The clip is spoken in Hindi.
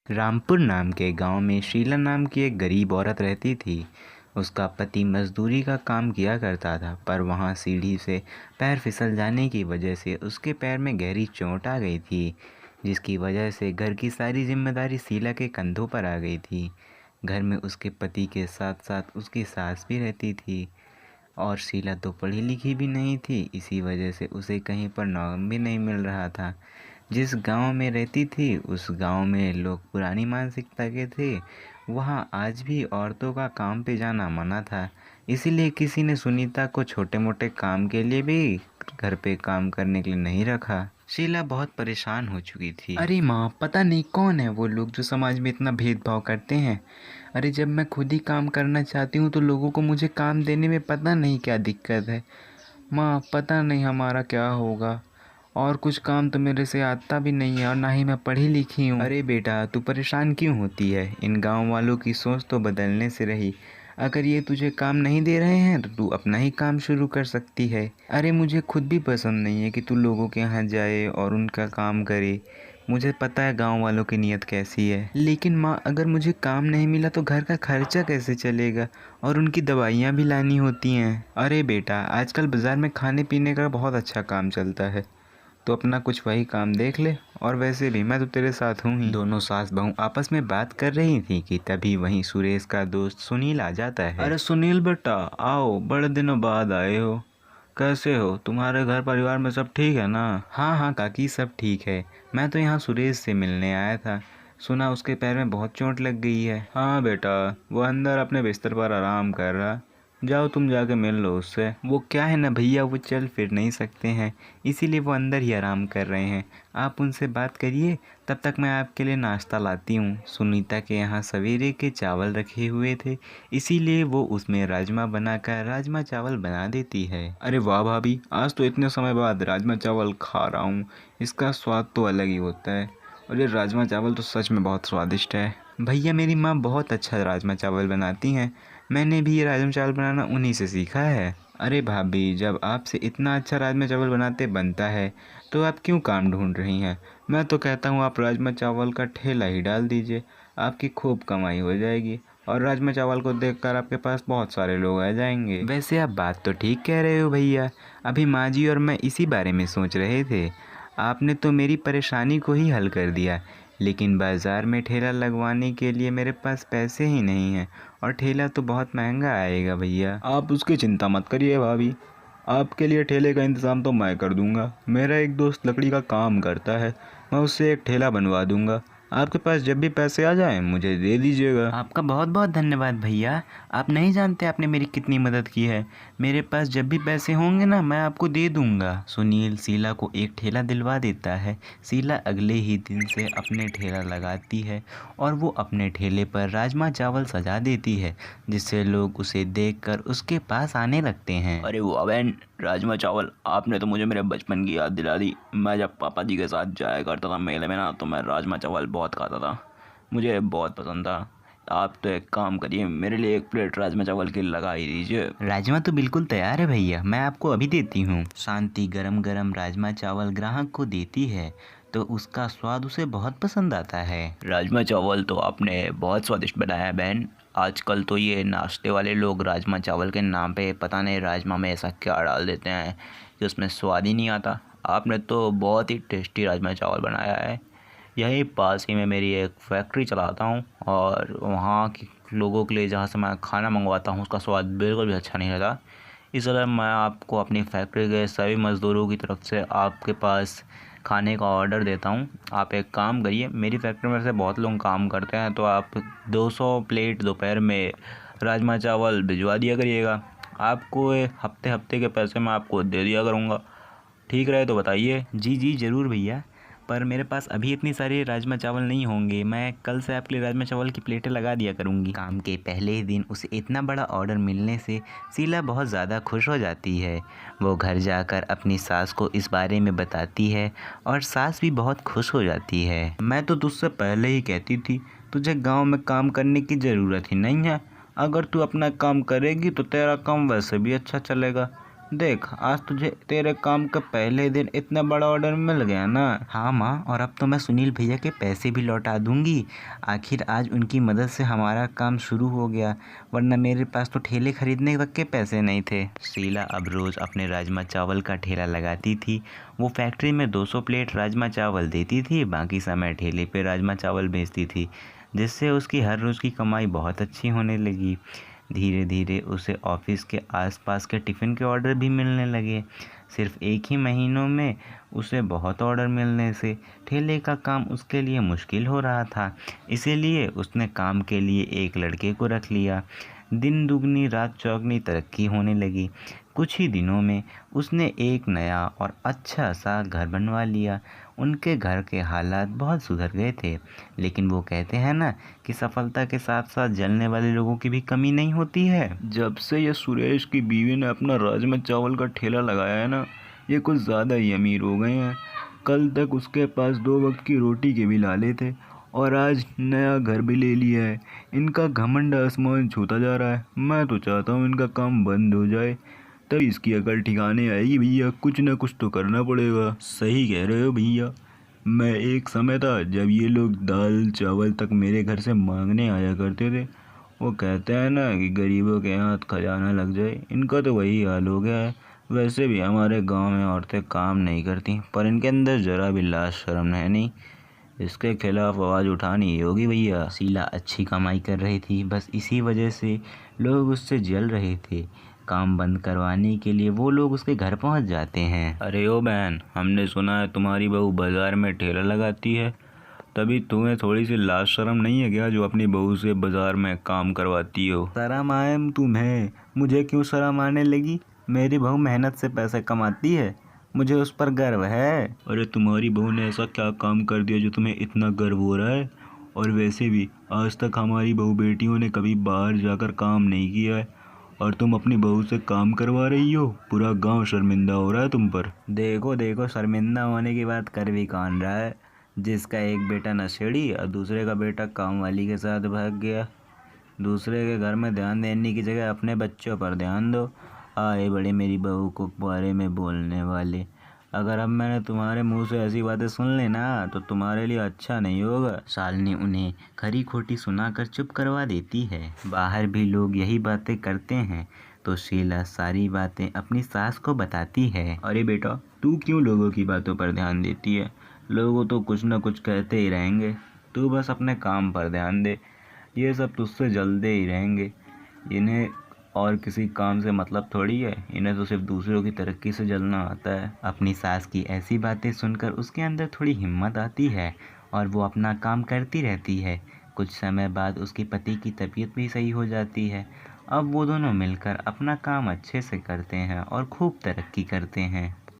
रामपुर नाम के गांव में शीला नाम की एक गरीब औरत रहती थी। उसका पति मजदूरी का काम किया करता था, पर वहां सीढ़ी से पैर फिसल जाने की वजह से उसके पैर में गहरी चोट आ गई थी, जिसकी वजह से घर की सारी जिम्मेदारी शीला के कंधों पर आ गई थी। घर में उसके पति के साथ साथ उसकी सास भी रहती थी, और शीला तो पढ़ी लिखी भी नहीं थी। इसी वजह से उसे कहीं पर नौकरी भी नहीं मिल रहा था। जिस गांव में रहती थी उस गांव में लोग पुरानी मानसिकता के थे। वहां आज भी औरतों का काम पे जाना मना था। इसीलिए किसी ने सुनीता को छोटे मोटे काम के लिए भी घर पे काम करने के लिए नहीं रखा। शीला बहुत परेशान हो चुकी थी। अरे माँ, पता नहीं कौन है वो लोग जो समाज में इतना भेदभाव करते हैं। अरे जब मैं खुद ही काम करना चाहती हूँ तो लोगों को मुझे काम देने में पता नहीं क्या दिक्कत है। माँ, पता नहीं हमारा क्या होगा। और कुछ काम तो मेरे से आता भी नहीं है, और ना ही मैं पढ़ी लिखी हूँ। अरे बेटा, तू परेशान क्यों होती है? इन गांव वालों की सोच तो बदलने से रही। अगर ये तुझे काम नहीं दे रहे हैं तो तू अपना ही काम शुरू कर सकती है। अरे मुझे खुद भी पसंद नहीं है कि तू लोगों के यहाँ जाए और उनका काम करे। मुझे पता है गांव वालों की नीयत कैसी है, लेकिन माँ, अगर मुझे काम नहीं मिला तो घर का खर्चा कैसे चलेगा? और उनकी दवाइयाँ भी लानी होती हैं। अरे बेटा, आजकल बाज़ार में खाने पीने का बहुत अच्छा काम चलता है, तो अपना कुछ वही काम देख ले। और वैसे भी मैं तो तेरे साथ हूँ ही। दोनों सास बहू आपस में बात कर रही थी कि तभी वहीं सुरेश का दोस्त सुनील आ जाता है। अरे सुनील बेटा, आओ, बड़े दिनों बाद आए हो। कैसे हो? तुम्हारे घर परिवार में सब ठीक है ना? हाँ हाँ काकी, सब ठीक है। मैं तो यहाँ सुरेश से मिलने आया था। सुना उसके पैर में बहुत चोट लग गई है। हाँ बेटा, वो अंदर अपने बिस्तर पर आराम कर रहा। जाओ तुम जाके मिल लो उससे। वो क्या है ना भैया, वो चल फिर नहीं सकते हैं, इसीलिए वो अंदर ही आराम कर रहे हैं। आप उनसे बात करिए, तब तक मैं आपके लिए नाश्ता लाती हूँ। सुनीता के यहाँ सवेरे के चावल रखे हुए थे, इसीलिए वो उसमें राजमा बनाकर राजमा चावल बना देती है। अरे वाह भाभी, आज तो इतने समय बाद राजमा चावल खा रहा हूँ। इसका स्वाद तो अलग ही होता है, और ये राजमा चावल तो सच में बहुत स्वादिष्ट है। भैया, मेरी माँ बहुत अच्छा राजमा चावल बनाती हैं। मैंने भी ये राजमा चावल बनाना उन्हीं से सीखा है। अरे भाभी, जब आपसे इतना अच्छा राजमा चावल बनाते बनता है तो आप क्यों काम ढूंढ रही हैं? मैं तो कहता हूँ आप राजमा चावल का ठेला ही डाल दीजिए, आपकी खूब कमाई हो जाएगी, और राजमा चावल को देखकर आपके पास बहुत सारे लोग आ जाएंगे। वैसे आप बात तो ठीक कह रहे हो भैया, अभी माँ जी और मैं इसी बारे में सोच रहे थे। आपने तो मेरी परेशानी को ही हल कर दिया। लेकिन बाज़ार में ठेला लगवाने के लिए मेरे पास पैसे ही नहीं हैं, और ठेला तो बहुत महंगा आएगा भैया। आप उसकी चिंता मत करिए भाभी, आपके लिए ठेले का इंतज़ाम तो मैं कर दूंगा। मेरा एक दोस्त लकड़ी का काम करता है, मैं उससे एक ठेला बनवा दूंगा। आपके पास जब भी पैसे आ जाएं मुझे दे दीजिएगा। आपका बहुत बहुत धन्यवाद भैया, आप नहीं जानते आपने मेरी कितनी मदद की है। मेरे पास जब भी पैसे होंगे ना, मैं आपको दे दूंगा। सुनील शीला को एक ठेला दिलवा देता है। शीला अगले ही दिन से अपने ठेला लगाती है, और वो अपने ठेले पर राजमा चावल सजा देती है, जिससे लोग उसे देखकर उसके पास आने लगते हैं। अरे वाह बहन, राजमा चावल, आपने तो मुझे मेरे बचपन की याद दिला दी। मैं जब पापा जी के साथ जाया करता था मेले में ना, तो मैं राजमा चावल बहुत खाता था, मुझे बहुत पसंद था। आप तो एक काम करिए, मेरे लिए एक प्लेट राजमा चावल की लगा ही दीजिए। राजमा तो बिल्कुल तैयार है भैया, मैं आपको अभी देती हूँ। शांति गरम गरम राजमा चावल ग्राहक को देती है, तो उसका स्वाद उसे बहुत पसंद आता है। राजमा चावल तो आपने बहुत स्वादिष्ट बनाया है बहन। आजकल तो ये नाश्ते वाले लोग राजमा चावल के नाम पे पता नहीं राजमा में ऐसा क्या डाल देते हैं कि उसमें स्वाद ही नहीं आता। आपने तो बहुत ही टेस्टी राजमा चावल बनाया है। यहीं पास ही में मेरी एक फैक्ट्री चलाता हूँ, और वहाँ के लोगों के लिए जहाँ से मैं खाना मंगवाता हूँ उसका स्वाद बिल्कुल भी अच्छा नहीं रहता। इसलिए मैं आपको अपनी फैक्ट्री के सभी मज़दूरों की तरफ से आपके पास खाने का ऑर्डर देता हूँ। आप एक काम करिए, मेरी फैक्ट्री में से बहुत लोग काम करते हैं, तो आप 200 प्लेट दोपहर में राजमा चावल भिजवा दिया करिएगा। आपको हफ्ते हफ्ते के पैसे मैं आपको दे दिया करूँगा, ठीक रहे तो बताइए। जी जी ज़रूर भैया, पर मेरे पास अभी इतनी सारी राजमा चावल नहीं होंगे। मैं कल से आपके लिए राजमा चावल की प्लेटें लगा दिया करूँगी। काम के पहले ही दिन उसे इतना बड़ा ऑर्डर मिलने से शीला बहुत ज़्यादा खुश हो जाती है। वो घर जाकर अपनी सास को इस बारे में बताती है, और सास भी बहुत खुश हो जाती है। मैं तो तुझसे पहले ही कहती थी, तुझे गाँव में काम करने की ज़रूरत ही नहीं है। अगर तू अपना काम करेगी तो तेरा काम वैसे भी अच्छा चलेगा। देख, आज तुझे तेरे काम का पहले दिन इतना बड़ा ऑर्डर मिल गया ना। हाँ माँ, और अब तो मैं सुनील भैया के पैसे भी लौटा दूंगी। आखिर आज उनकी मदद से हमारा काम शुरू हो गया, वरना मेरे पास तो ठेले खरीदने तक के पैसे नहीं थे। शीला अब रोज़ अपने राजमा चावल का ठेला लगाती थी। वो फैक्ट्री में 200 प्लेट राजमा चावल देती थी, बाकी समय ठेले पे राजमा चावल बेचती थी, जिससे उसकी हर रोज़ की कमाई बहुत अच्छी होने लगी। धीरे धीरे उसे ऑफिस के आसपास के टिफ़िन के ऑर्डर भी मिलने लगे। सिर्फ एक ही महीनों में उसे बहुत ऑर्डर मिलने से ठेले का काम उसके लिए मुश्किल हो रहा था। इसीलिए उसने काम के लिए एक लड़के को रख लिया। दिन दुगनी रात चौगनी तरक्की होने लगी। कुछ ही दिनों में उसने एक नया और अच्छा सा घर बनवा लिया। उनके घर के हालात बहुत सुधर गए थे, लेकिन वो कहते हैं ना कि सफलता के साथ साथ जलने वाले लोगों की भी कमी नहीं होती है। जब से ये सुरेश की बीवी ने अपना राजमा चावल का ठेला लगाया है ना, ये कुछ ज़्यादा ही अमीर हो गए हैं। कल तक उसके पास 2 वक्त की रोटी के भी लाले थे, और आज नया घर भी ले लिया है। इनका घमंड आसमान छूता जा रहा है। मैं तो चाहता हूँ इनका काम बंद हो जाए, तभी इसकी अकल ठिकाने आएगी। भैया, कुछ ना कुछ तो करना पड़ेगा। सही कह रहे हो भैया। मैं एक समय था जब ये लोग दाल चावल तक मेरे घर से मांगने आया करते थे। वो कहते हैं ना कि गरीबों के हाथ खजाना लग जाए, इनका तो वही हाल हो गया है। वैसे भी हमारे गांव में औरतें काम नहीं करती, पर इनके अंदर जरा भी लाज शर्म है नहीं। इसके खिलाफ आवाज़ उठानी ही होगी भैया। शीला अच्छी कमाई कर रही थी, बस इसी वजह से लोग उससे जल रहे थे। काम बंद करवाने के लिए वो लोग उसके घर पहुंच जाते हैं। अरे ओ बहन, हमने सुना है तुम्हारी बहू बाजार में ठेला लगाती है, तभी तुम्हें थोड़ी सी लाज शर्म नहीं है क्या जो अपनी बहू से बाजार में काम करवाती हो? शर्म आए तुम्हें? मुझे क्यों शर्म आने लगी? मेरी बहू मेहनत से पैसे कमाती है, मुझे उस पर गर्व है। अरे तुम्हारी बहू ने ऐसा क्या काम कर दिया जो तुम्हें इतना गर्व हो रहा है? और वैसे भी आज तक हमारी बहू बेटियों ने कभी बाहर जाकर काम नहीं किया है, और तुम अपनी बहू से काम करवा रही हो। पूरा गांव शर्मिंदा हो रहा है तुम पर। देखो देखो, शर्मिंदा होने की बात कर भी कौन रहा है? जिसका एक बेटा नशेड़ी और दूसरे का बेटा काम वाली के साथ भाग गया। दूसरे के घर में ध्यान देने की जगह अपने बच्चों पर ध्यान दो। आए बड़े मेरी बहू को बारे में बोलने वाले। अगर अब मैंने तुम्हारे मुंह से ऐसी बातें सुन ली ना, तो तुम्हारे लिए अच्छा नहीं होगा। शालिनी उन्हें खरी खोटी सुनाकर चुप करवा देती है। बाहर भी लोग यही बातें करते हैं, तो शीला सारी बातें अपनी सास को बताती है। अरे बेटा, तू क्यों लोगों की बातों पर ध्यान देती है? लोग तो कुछ ना कुछ कहते ही रहेंगे, तू बस अपने काम पर ध्यान दे। ये सब तुझसे जलते ही रहेंगे। इन्हें और किसी काम से मतलब थोड़ी है, इन्हें तो सिर्फ दूसरों की तरक्की से जलना आता है। अपनी सास की ऐसी बातें सुनकर उसके अंदर थोड़ी हिम्मत आती है, और वो अपना काम करती रहती है। कुछ समय बाद उसके पति की तबीयत भी सही हो जाती है। अब वो दोनों मिलकर अपना काम अच्छे से करते हैं और खूब तरक्की करते हैं।